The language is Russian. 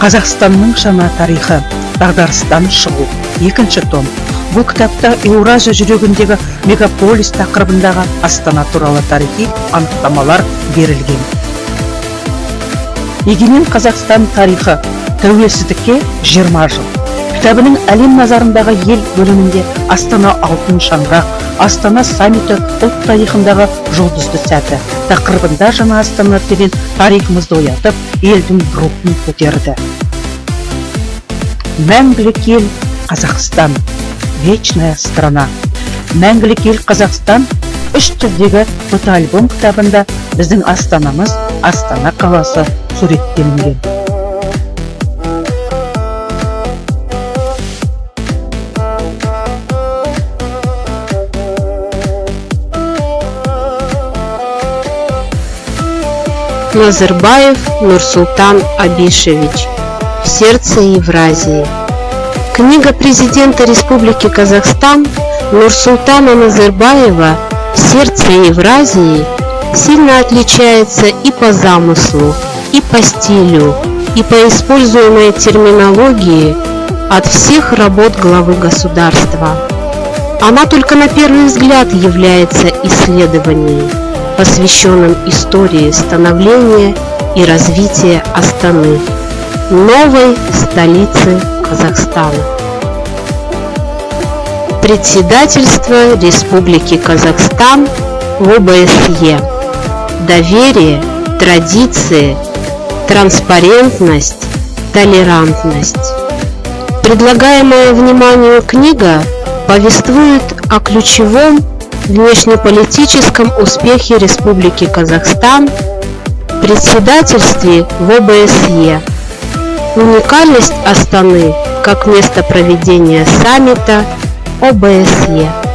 Қазақстанның жаңа тарихы, дағдарыстан шығу, 2-ші том. Бұл кітапта Еуразия жүрегіндегі мегаполис тақырыбындағы Астана туралы тарихи анықтамалар берілген. Егемен Қазақстан тарихы, тәуелсіздікке 20 жыл. Кітабының әлем назарындағы ел бөлімінде Астана алтын шаңырақ, Астана саммиті ұлт тарихындағы жұлдызды сәті тақырыбында жаңа Астана деген тарихымызды оятып, елдің рухын көтерді. Мәңгілік ел Қазақстан, вечная страна. Мәңгілік ел Қазақстан 3 тілдегі фотоальбом кітабында біздің Астанамыз, Астана қаласы суреттелінген. Назарбаев Нурсултан Абишевич. В сердце Евразии. Книга президента Республики Казахстан Нурсултана Назарбаева «В сердце Евразии» сильно отличается и по замыслу, и по стилю, и по используемой терминологии от всех работ главы государства. Она только на первый взгляд является исследованием, посвященным истории становления и развития Астаны, новой столицы Казахстана. Председательство Республики Казахстан в ОБСЕ. Доверие, традиции, транспарентность, толерантность. Предлагаемая вниманию книга повествует о ключевом внешнеполитическом успехе Республики Казахстан в председательстве в ОБСЕ, уникальность Астаны как место проведения саммита ОБСЕ.